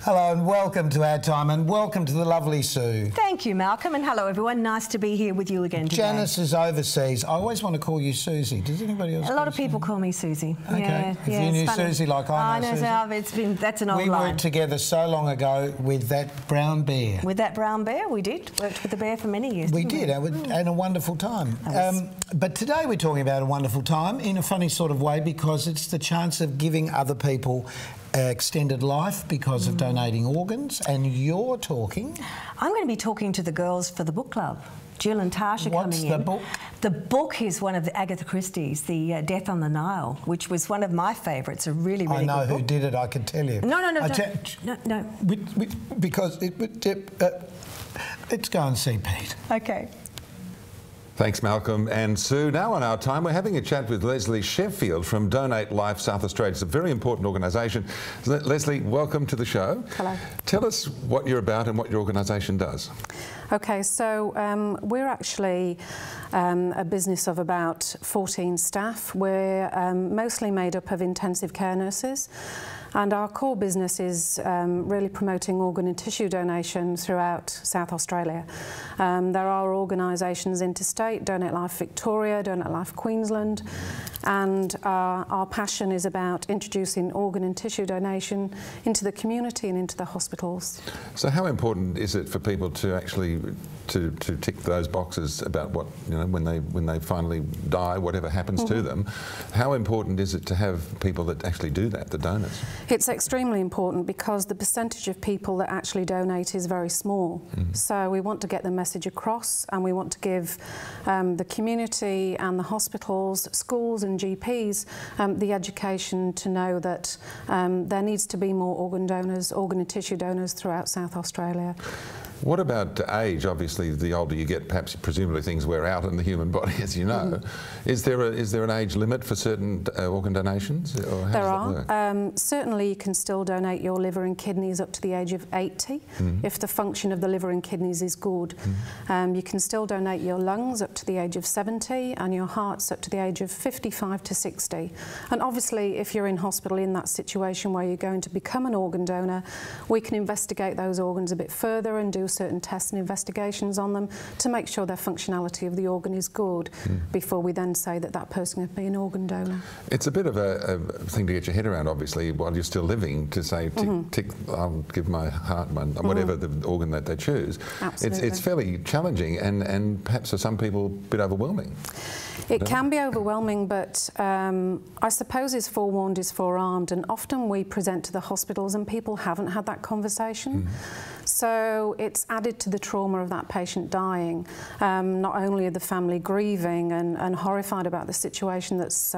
Hello and welcome to our time, and welcome to the lovely Sue. Thank you, Malcolm, and hello everyone. Nice to be here with you again today. Janice is overseas. I always want to call you Susie. Does anybody else? A lot of people call me Susie. Okay. Yeah, if you knew Susie like I know Susie. That's an old line. We worked together so long ago with that brown bear. With that brown bear, we did. Worked with the bear for many years. We did, and a wonderful time. But today we're talking about a wonderful time in a funny sort of way, because it's the chance of giving other people extended life because of donating organs, and you're talking... I'm going to be talking to the girls for the book club. Jill and Tasha coming in. What's the book? The book is one of the Agatha Christie's, The Death on the Nile, which was one of my favourites, a really, really good book. I know who did it, I can tell you. No. Because let's go and see Pete. Okay. Thanks, Malcolm and Sue. Now on our time, we're having a chat with Leslie Sheffield from Donate Life South Australia. It's a very important organisation. Leslie, welcome to the show. Hello. Tell us what you're about and what your organisation does. Okay, so we're actually a business of about 14 staff. We're mostly made up of intensive care nurses, and our core business is really promoting organ and tissue donation throughout South Australia. There are organisations interstate, Donate Life Victoria, Donate Life Queensland, and our passion is about introducing organ and tissue donation into the community and into the hospitals. So how important is it for people to actually to tick those boxes about what, you know, when they finally die, whatever happens to them? How important is it to have people that actually do that, the donors? It's extremely important, because the percentage of people that actually donate is very small. So we want to get the message across, and we want to give the community and the hospitals, schools and GPs the education to know that there needs to be more organ donors, organ and tissue donors throughout South Australia. What about age? Obviously, the older you get, perhaps presumably things wear out in the human body, as you know. Is there an age limit for certain organ donations? Or how there does that work? Certainly you can still donate your liver and kidneys up to the age of 80 if the function of the liver and kidneys is good. You can still donate your lungs up to the age of 70 and your hearts up to the age of 55 to 60. And obviously, if you're in hospital in that situation where you're going to become an organ donor, we can investigate those organs a bit further and do certain tests and investigations on them to make sure their functionality of the organ is good before we then say that that person can be an organ donor. It's a bit of a thing to get your head around, obviously, while you're still living, to say, tick, I'll give my heart, whatever the organ that they choose. Absolutely. It's fairly challenging and perhaps for some people a bit overwhelming. It can be overwhelming, but I suppose is forewarned is forearmed, and often we present to the hospitals and people haven't had that conversation. So it's added to the trauma of that patient dying. Not only are the family grieving and horrified about the situation that's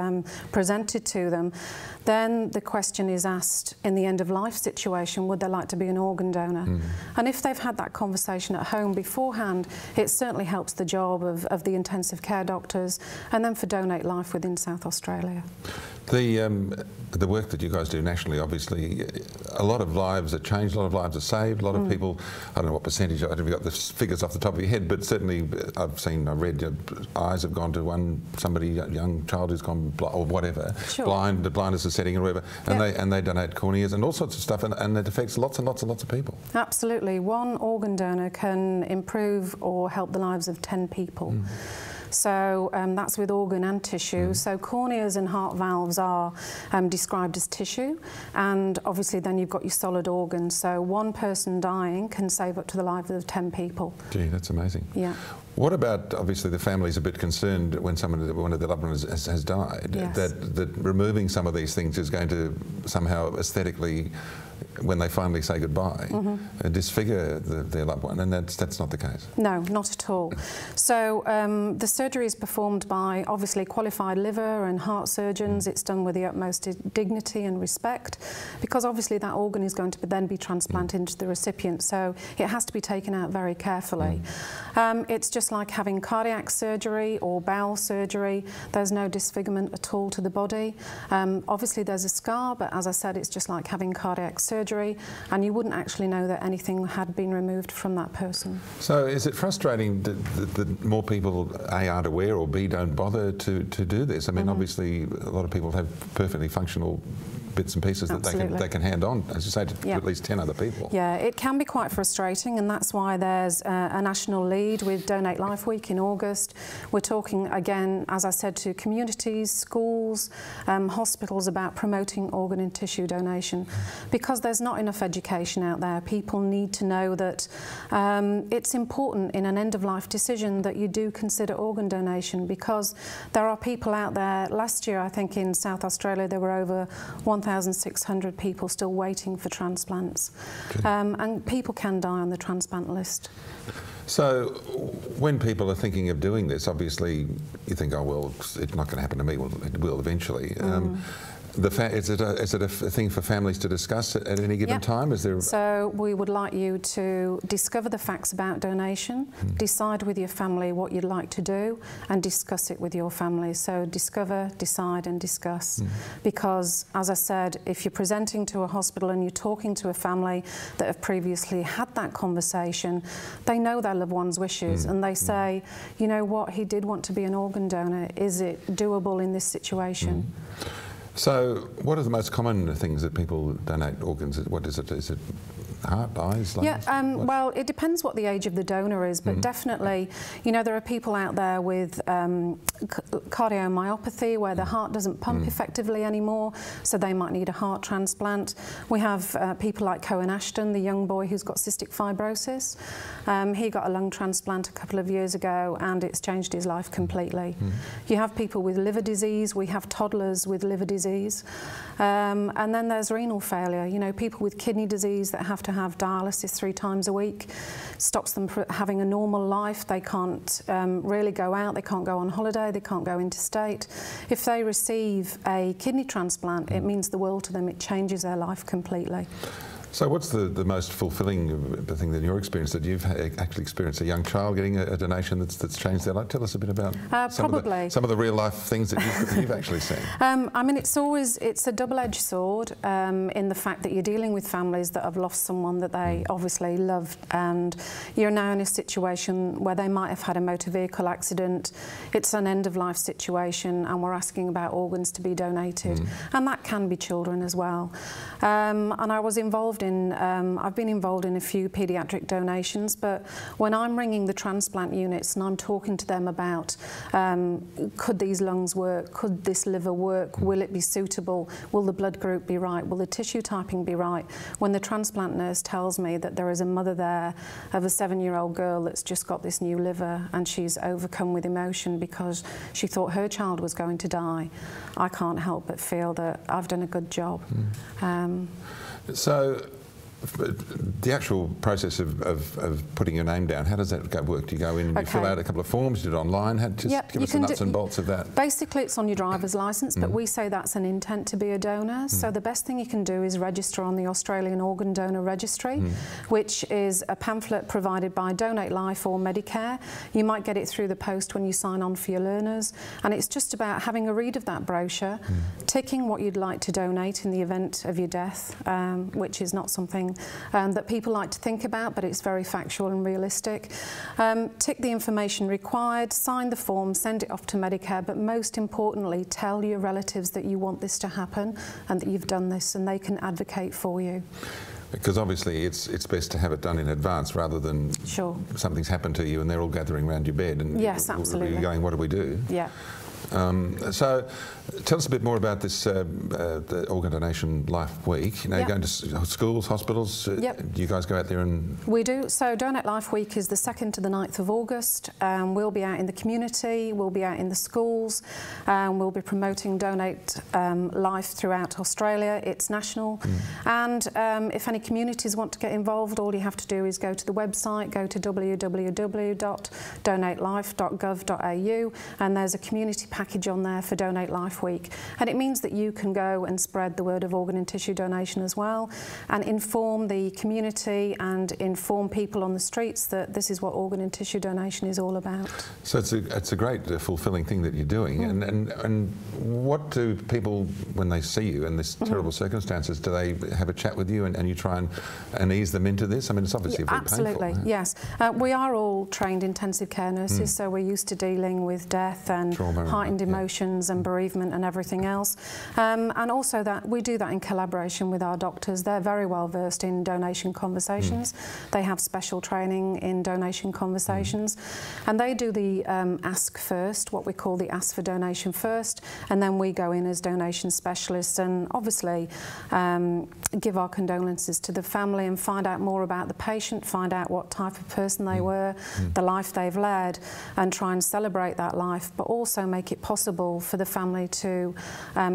presented to them, then the question is asked in the end-of-life situation, would they like to be an organ donor? And if they've had that conversation at home beforehand, it certainly helps the job of the intensive care doctors and then for Donate Life within South Australia. The work that you guys do nationally, obviously, a lot of lives are changed, a lot of lives are saved, a lot of people, I don't know what percentage, I haven't got the figures off the top of your head, but certainly I read eyes have gone to somebody, a young child who's gone blind, or whatever, blind, the blindness is setting and whatever, and they donate corneas and all sorts of stuff, and it affects lots and lots and lots of people. Absolutely. One organ donor can improve or help the lives of 10 people. So that's with organ and tissue. So corneas and heart valves are described as tissue, and obviously then you've got your solid organs. So one person dying can save up to the lives of 10 people. Gee, that's amazing. Yeah. What about, obviously the family's a bit concerned when one of their loved ones has died, that removing some of these things is going to somehow aesthetically, when they finally say goodbye, disfigure their loved one, and that's not the case. No, not at all. So the surgery is performed by obviously qualified liver and heart surgeons. It's done with the utmost dignity and respect, because obviously that organ is going to then be transplanted into the recipient, so it has to be taken out very carefully. It's just like having cardiac surgery or bowel surgery. There's no disfigurement at all to the body. Obviously there's a scar, but as I said, it's just like having cardiac surgery, and you wouldn't actually know that anything had been removed from that person. So is it frustrating that more people A, aren't aware, or B, don't bother to do this? I mean, obviously a lot of people have perfectly functional bits and pieces that they can hand on, as you say, to at least 10 other people. Yeah, it can be quite frustrating, and that's why there's a national lead with Donate Life Week in August. We're talking again, as I said, to communities, schools, hospitals about promoting organ and tissue donation, because there's not enough education out there. People need to know that it's important in an end-of-life decision that you do consider organ donation, because there are people out there. Last year, I think in South Australia, there were over 1,600 people still waiting for transplants. Okay. And people can die on the transplant list. So when people are thinking of doing this, obviously you think, oh, well, it's not going to happen to me. Well, it will eventually. Is it a thing for families to discuss at any given time? Is there? So we would like you to discover the facts about donation, decide with your family what you'd like to do, and discuss it with your family. So discover, decide and discuss. Because, as I said, if you're presenting to a hospital and you're talking to a family that have previously had that conversation, they know their loved one's wishes and they say, you know what, he did want to be an organ donor. Is it doable in this situation? So, what are the most common things that people donate organs? What is it? Is it heart, eyes, lungs? Yeah, well, it depends what the age of the donor is, but definitely, you know, there are people out there with cardiomyopathy where the heart doesn't pump effectively anymore, so they might need a heart transplant. We have people like Cohen Ashton, the young boy who's got cystic fibrosis. He got a lung transplant a couple of years ago and it's changed his life completely. You have people with liver disease, we have toddlers with liver disease. And then there's renal failure, you know, people with kidney disease that have to have dialysis 3 times a week, stops them from having a normal life. They can't really go out, they can't go on holiday, they can't go interstate. If they receive a kidney transplant, it means the world to them, it changes their life completely. So what's the most fulfilling thing in your experience that you've actually experienced, a young child getting a donation that's changed their life? Tell us a bit about some of the real life things that you've actually seen. I mean, it's a double-edged sword in the fact that you're dealing with families that have lost someone that they obviously loved, and you're now in a situation where they might have had a motor vehicle accident. It's an end-of-life situation and we're asking about organs to be donated, and that can be children as well. And I was involved I've been involved in a few paediatric donations, but when I'm ringing the transplant units and I'm talking to them about could these lungs work, could this liver work, will it be suitable, will the blood group be right, will the tissue typing be right, when the transplant nurse tells me that there is a mother there of a 7-year-old girl that's just got this new liver and she's overcome with emotion because she thought her child was going to die, I can't help but feel that I've done a good job. So, the actual process of putting your name down, how does that work? Do you go in, you fill out a couple of forms, you do it online? Just give us the nuts and bolts of that. Basically, it's on your driver's licence, but we say that's an intent to be a donor. So the best thing you can do is register on the Australian Organ Donor Registry, which is a pamphlet provided by Donate Life or Medicare. You might get it through the post when you sign on for your learners, and it's just about having a read of that brochure, ticking what you'd like to donate in the event of your death, which is not something that people like to think about, but it's very factual and realistic. Tick the information required, sign the form, send it off to Medicare, but most importantly, tell your relatives that you want this to happen and that you've done this, and they can advocate for you. Because obviously it's best to have it done in advance rather than something's happened to you and they're all gathering around your bed and you're going, what do we do? Yeah. So, tell us a bit more about this the Organ Donation Life Week. You know, you're going to schools, hospitals. Do you guys go out there and? We do. So, Donate Life Week is the 2nd to the 9th of August. We'll be out in the community. We'll be out in the schools. We'll be promoting Donate Life throughout Australia. It's national. And if any communities want to get involved, all you have to do is go to the website, go to www.donatelife.gov.au, and there's a community package on there for Donate Life Week, and it means that you can go and spread the word of organ and tissue donation as well, and inform the community and inform people on the streets that this is what organ and tissue donation is all about. So it's a great fulfilling thing that you're doing. And what do people, when they see you in this terrible circumstances, do they have a chat with you and you try and ease them into this? I mean, it's obviously very absolutely painful. Yes. We are all trained intensive care nurses, so we're used to dealing with death and trauma, heightened emotions and bereavement and everything else. And also that we do that in collaboration with our doctors. They're very well versed in donation conversations. They have special training in donation conversations, and they do the ask first, what we call the ask for donation first, and then we go in as donation specialists and obviously give our condolences to the family and find out more about the patient, find out what type of person they were, the life they've led, and try and celebrate that life, but also make it possible for the family to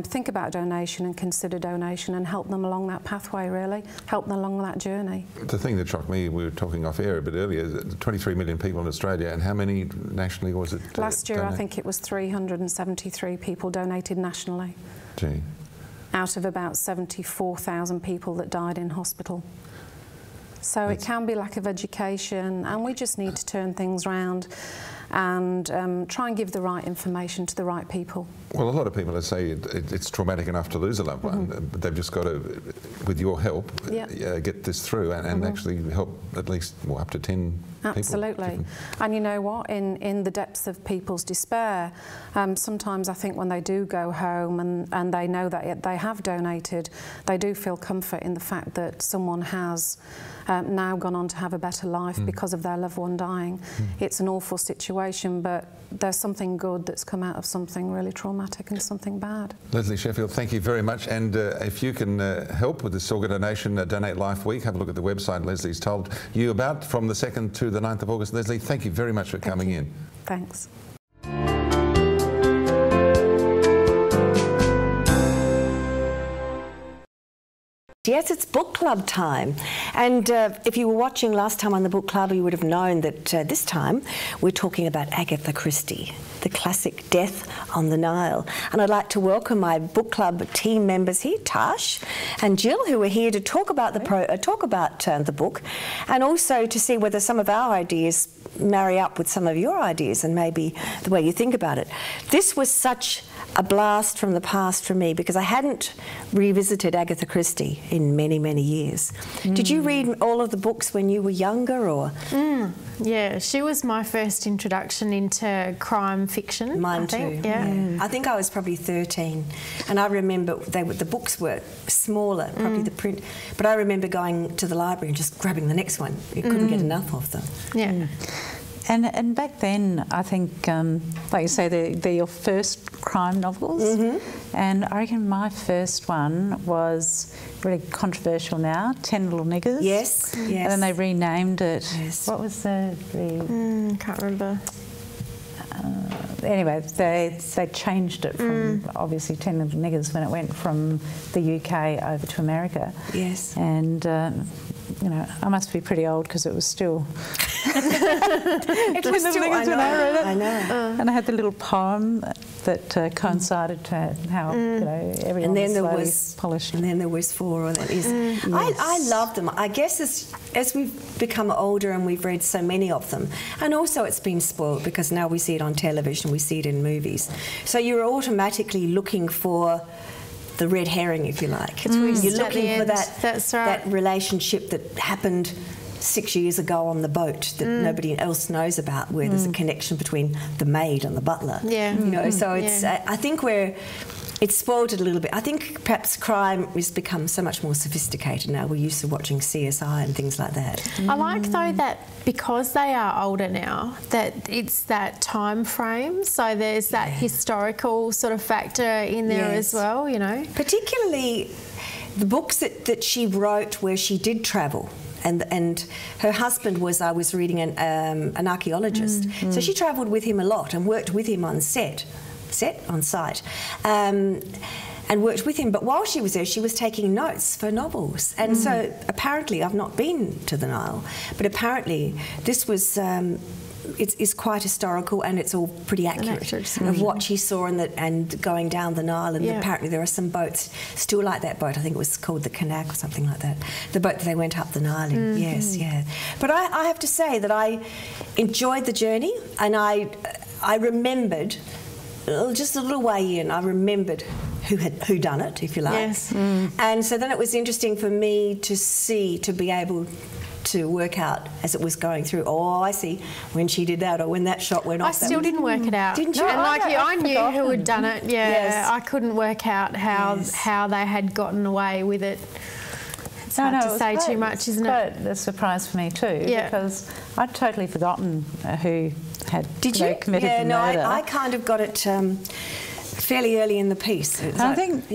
think about donation and consider donation and help them along that pathway, really, help them along that journey. The thing that shocked me, we were talking off air a bit earlier, 23 million people in Australia, and how many nationally was it? Last year I think it was 373 people donated nationally. Gee. Out of about 74,000 people that died in hospital. So it can be lack of education, and we just need to turn things around and try and give the right information to the right people. Well, a lot of people say it's traumatic enough to lose a loved one, but they've just got to, with your help, get this through and actually help at least up to 10 Absolutely. people. And you know what, in the depths of people's despair, sometimes I think when they do go home and they know that they have donated, they do feel comfort in the fact that someone has now gone on to have a better life because of their loved one dying. It's an awful situation, but there's something good that's come out of something really traumatic and something bad. Leslie Sheffield, thank you very much. And if you can help with this organ donation, Donate Life Week, have a look at the website Leslie's told you about from the 2nd to the 9th of August. Leslie, thank you very much for coming in. Thanks. Yes, it's book club time. And if you were watching last time on the book club, you would have known that this time we're talking about Agatha Christie, the classic Death on the Nile. And I'd like to welcome my book club team members here, Tash and Jill, who are here to talk about the book, and also to see whether some of our ideas marry up with some of your ideas and maybe the way you think about it. This was such a blast from the past for me because I hadn't revisited Agatha Christie in many, many years. Did you read all of the books when you were younger, or? Yeah, she was my first introduction into crime fiction. Mine too. Yeah. I think I was probably 13, and I remember the books were smaller, probably the print, but I remember going to the library and just grabbing the next one. You couldn't get enough of them. Yeah. And back then, I think, like you say, they're your first crime novels. And I reckon my first one was really controversial now, 10 Little Niggers. Yes, yes. And then they renamed it. Yes. What was the can't remember. Anyway, they changed it from obviously 10 Little Niggers when it went from the UK over to America. Yes. And you know, I must be pretty old because it was still. It was still. I know. When I read it. I know. And I had the little poem that coincided to how you know everyone was slowly polished. And then there was 4, or that is. I love them. I guess as we've become older and we've read so many of them, and also it's been spoiled because now we see it on television, we see it in movies. So you're automatically looking for the red herring, if you like. You're looking for that relationship that happened 6 years ago on the boat that nobody else knows about, where there's a connection between the maid and the butler. Yeah. You know, so it's. I think it's spoiled it a little bit. I think perhaps crime has become so much more sophisticated now. We're used to watching CSI and things like that. I like, though, that because they are older now, that it's that time frame. So there's that historical sort of factor in there as well, you know. Particularly the books that she wrote where she did travel. And her husband was, I was reading, an archaeologist. So she travelled with him a lot and worked with him on site, and worked with him. But while she was there, she was taking notes for novels. And so apparently, I've not been to the Nile, but apparently this was. It's quite historical, and it's all pretty accurate of what she saw and going down the Nile. And apparently there are some boats still like that boat. I think it was called the Kanak or something like that. The boat that they went up the Nile in. Yes, yeah. But I have to say that I enjoyed the journey, and I remembered, just a little way in, I remembered who done it, if you like. Yes. And so then it was interesting for me to be able to work out as it was going through. Oh, I see when she did that, or when that shot went off. I still didn't work it out. Didn't you? And like you, I knew forgotten. who had done it. Yeah, Yes. I couldn't work out how they had gotten away with it. It's hard to say too much, isn't it? It's quite a surprise for me too, Yeah. because I'd totally forgotten who had committed the no, murder. I kind of got it fairly early in the piece. And I think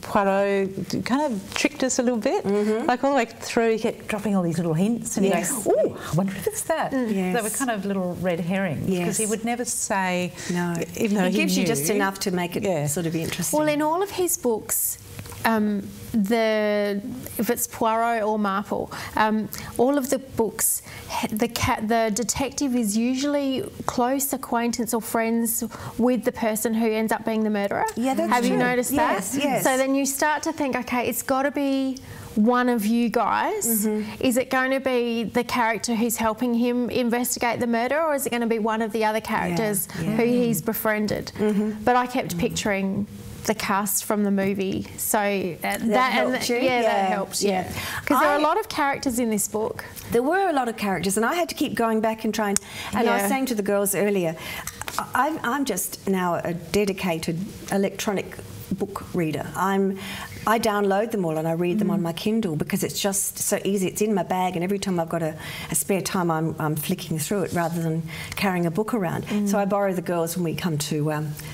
Poirot kind of tricked us a little bit. Like all the way through, he kept dropping all these little hints, and Yes. you go, "Oh, I wonder if it's that." Yes. They were kind of little red herrings, because Yes. he would never say. No, even though he gives you just knew. enough to make it sort of interesting. Well, in all of his books, if it's Poirot or Marple, all of the books, the detective is usually close acquaintance or friends with the person who ends up being the murderer. Yeah, that's Have you true. noticed Yes, that? yes. So then you start to think, okay, it's got to be one of you guys. Is it going to be the character who's helping him investigate the murder, or is it going to be one of the other characters who he's befriended? But I kept picturing the cast from the movie, so that helped you? Yeah, that helped. Yeah, because there are a lot of characters in this book. There were a lot of characters, and I had to keep going back and trying. And I was saying to the girls earlier, I'm just now a dedicated electronic book reader. I download them all and I read them on my Kindle, because it's just so easy. It's in my bag, and every time I've got a spare time, I'm flicking through it rather than carrying a book around. So I borrow the girls when we come to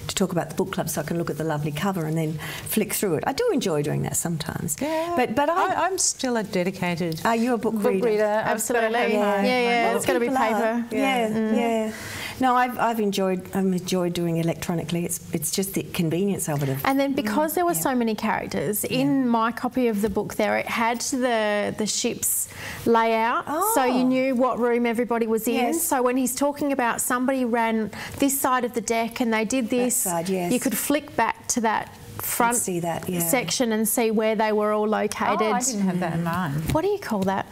talk about the book club, so I can look at the lovely cover and then flick through it. I do enjoy doing that sometimes. Yeah, but I'm still a dedicated. Are you a book reader? Absolutely. Yeah. It's got to be paper. Yeah. No, I've enjoyed doing electronically. It's just the convenience of it. And then because there were so many characters, in my copy of the book there, it had the ship's layout, so you knew what room everybody was in. Yes. So when he's talking about somebody ran this side of the deck and they did this, side, yes. you could flick back to that front see that, section and see where they were all located. Oh, I didn't have that in mind. What do you call that?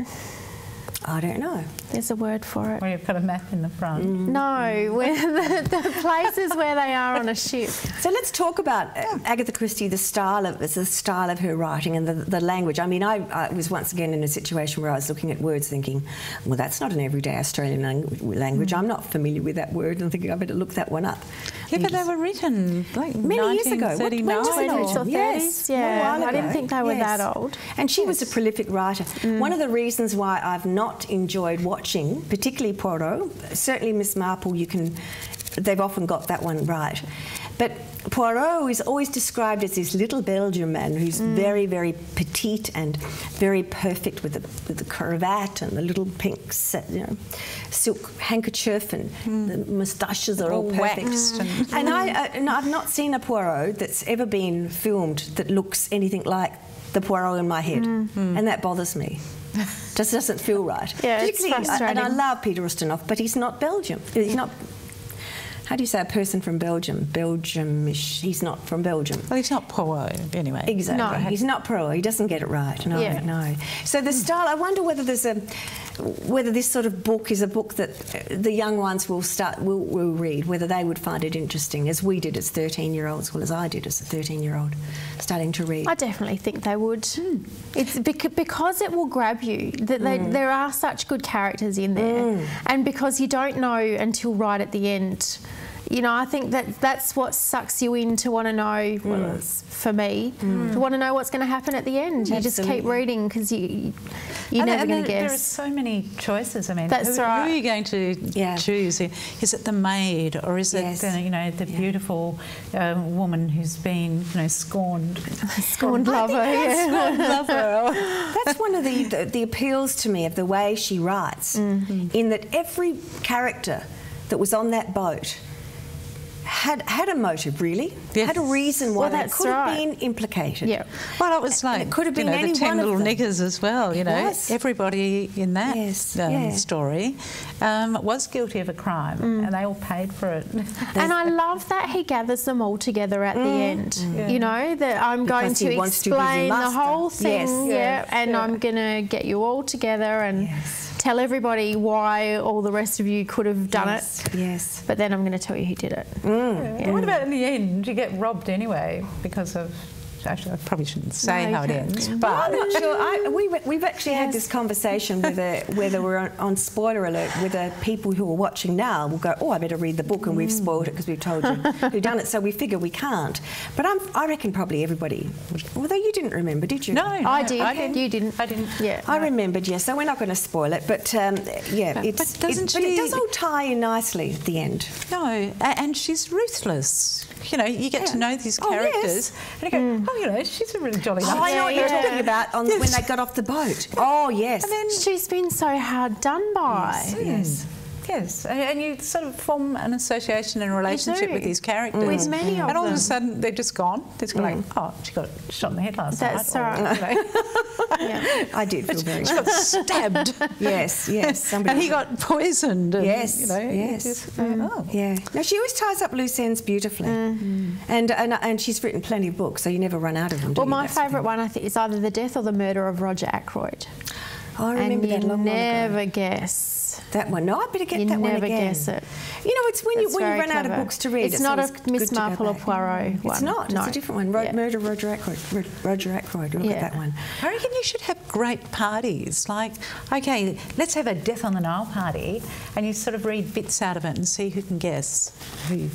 I don't know. There's a word for it. Where you've got a map in the front. No, the places where they are on a ship. So let's talk about Agatha Christie, the style of her writing and the language. I mean, I was once again in a situation where I was looking at words thinking, well, that's not an everyday Australian language. I'm not familiar with that word, and thinking I better look that one up. Yeah, but they were written like many years ago. 1939 When was it or written? Yes, 30s, yeah. a while I didn't ago. think they were that old. And she was a prolific writer. One of the reasons why I've not enjoyed watching, particularly Poirot, certainly Miss Marple, they've often got that one right. But Poirot is always described as this little Belgian man who's very, very petite and very perfect with the cravat and the little pink silk handkerchief, and the moustaches are all perfect. waxed And I've not seen a Poirot that's ever been filmed that looks anything like the Poirot in my head, and that bothers me. Just doesn't feel right. Yeah, it's Particularly, frustrating. and I love Peter Ustinov, but he's not Belgium. He's not. How do you say a person from Belgium? Belgium-ish. He's not from Belgium. Well, he's not Poirot, anyway. Exactly. No. He's not Poirot. He doesn't get it right. No, Yeah. no. So the style. I wonder whether whether this sort of book is a book that the young ones will read. Whether they would find it interesting, as we did as 13-year-olds, well, as I did as a 13-year-old, starting to read. I definitely think they would. It's because it will grab you. That there are such good characters in there, and because you don't know until right at the end. You know, I think that's what sucks you in to want to know. Well, for me, to want to know what's going to happen at the end. You just keep reading because you're never going to guess. There are so many choices. I mean, That's who right. are you going to choose? Is it the maid, or is it the beautiful woman who's been scorned? Scorned lover. That's one of the appeals to me of the way she writes, in that every character that was on that boat had a motive, really. Yes. Had a reason why Well, they that's could have right. been implicated. Yeah. Well, it was like it could have been the any 10 one of little them. niggers as well. It was. Everybody in that story was guilty of a crime, and they all paid for it. And I love that he gathers them all together at the end. You know, that I'm going Because he to wants to be the explain the master. whole thing, Yes. and I'm going to get you all together and tell everybody why all the rest of you could have done it. Yes. But then I'm going to tell you who did it. Yeah. What about in the end? You get robbed anyway because of... Actually, I probably shouldn't say how it ends. But I'm not sure. We've actually had this conversation whether we're on spoiler alert, whether people who are watching now will go, oh, I better read the book, and we've spoiled it because we've told you who done it, so we figure we can't. But I reckon probably everybody, although you didn't remember, did you? No, I did. You didn't. I didn't. Yeah. I remembered, yes, so we're not going to spoil it, but yeah, but it does all tie in nicely at the end. No, and she's ruthless. You know, you get to know these characters, and you go, oh, you know, she's a really jolly nice. I know what you're talking about when they got off the boat. Oh, yes. And then she's been so hard done by. Yes. Yes, and you sort of form an association and a relationship with these characters. With many of them. And all of a sudden, they're just gone. They're just like, oh, she got shot in the head last night. That's right. Yeah. I did feel very... She got stabbed. Yes. And he got poisoned. And, yes, you know, yes. Just, Yeah. No, she always ties up loose ends beautifully. And she's written plenty of books, so you never run out of them, do Well, you? my favourite one, I think, is either the death or the murder of Roger Ackroyd. Oh, I remember that long while ago. never guess. That one. No, I better get that one again. You never guess it. You know, it's when you run out of books to read. It's not a Miss Marple or Poirot one. It's not. No. It's a different one. Murder Roger Ackroyd. Roger Ackroyd. Look at that one. I reckon you should have great parties. Like, okay, let's have a Death on the Nile party, and you sort of read bits out of it and see who can guess who.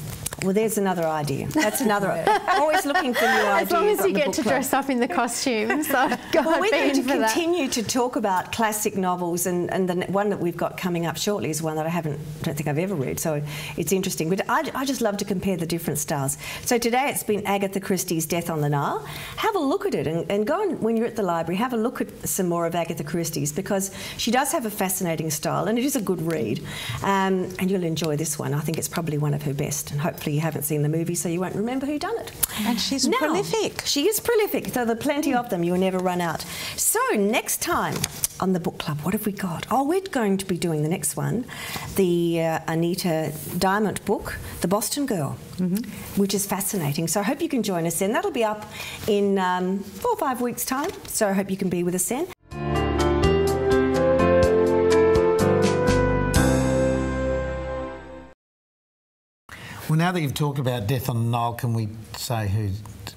Well, there's another idea. That's another. Always looking for new ideas. As long as you get to dress up in the costumes. Well, we're going to continue to talk about classic novels, and the one that we've got coming up shortly is one that I don't think I've ever read, so it's interesting. But I just love to compare the different styles. So today it's been Agatha Christie's Death on the Nile. Have a look at it, and go on when you're at the library, have a look at some more of Agatha Christie's, because she does have a fascinating style, and it is a good read. And you'll enjoy this one. I think it's probably one of her best, and hopefully you haven't seen the movie, so you won't remember who done it. And she's prolific. She is prolific, so there are plenty of them. You'll never run out. So next time on the book club, what have we got? Oh, we're going to be doing the next one, the Anita Diamond book, The Boston Girl, which is fascinating. So I hope you can join us then. That'll be up in 4 or 5 weeks' time, so I hope you can be with us then. Well, now that you've talked about Death on the Nile, can we say who...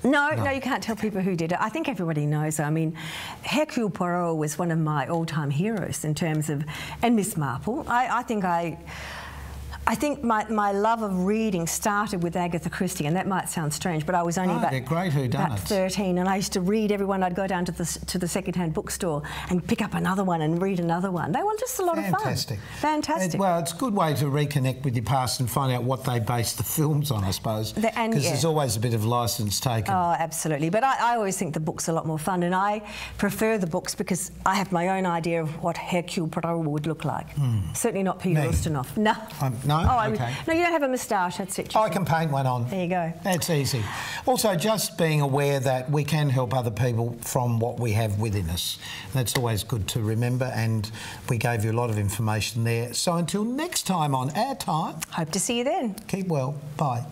No, you can't tell people who did it. I think everybody knows. I mean, Hercule Poirot was one of my all-time heroes in terms of... And Miss Marple. I think my love of reading started with Agatha Christie, and that might sound strange, but I was only about 13, and I used to read everyone. I'd go down to the second-hand bookstore and pick up another one and read another one. They were just a lot of fun. Fantastic. Well, it's a good way to reconnect with your past and find out what they based the films on, I suppose, because there's always a bit of licence taken. Oh, absolutely. But I always think the book's a lot more fun, and I prefer the books because I have my own idea of what Hercule Poirot would look like. Certainly not Peter Ustinov. No. No? Oh, okay. No, you don't have a moustache, that's it. I can paint one on. There you go. That's easy. Also, just being aware that we can help other people from what we have within us. That's always good to remember, and we gave you a lot of information there. So until next time on Our Time... Hope to see you then. Keep well. Bye.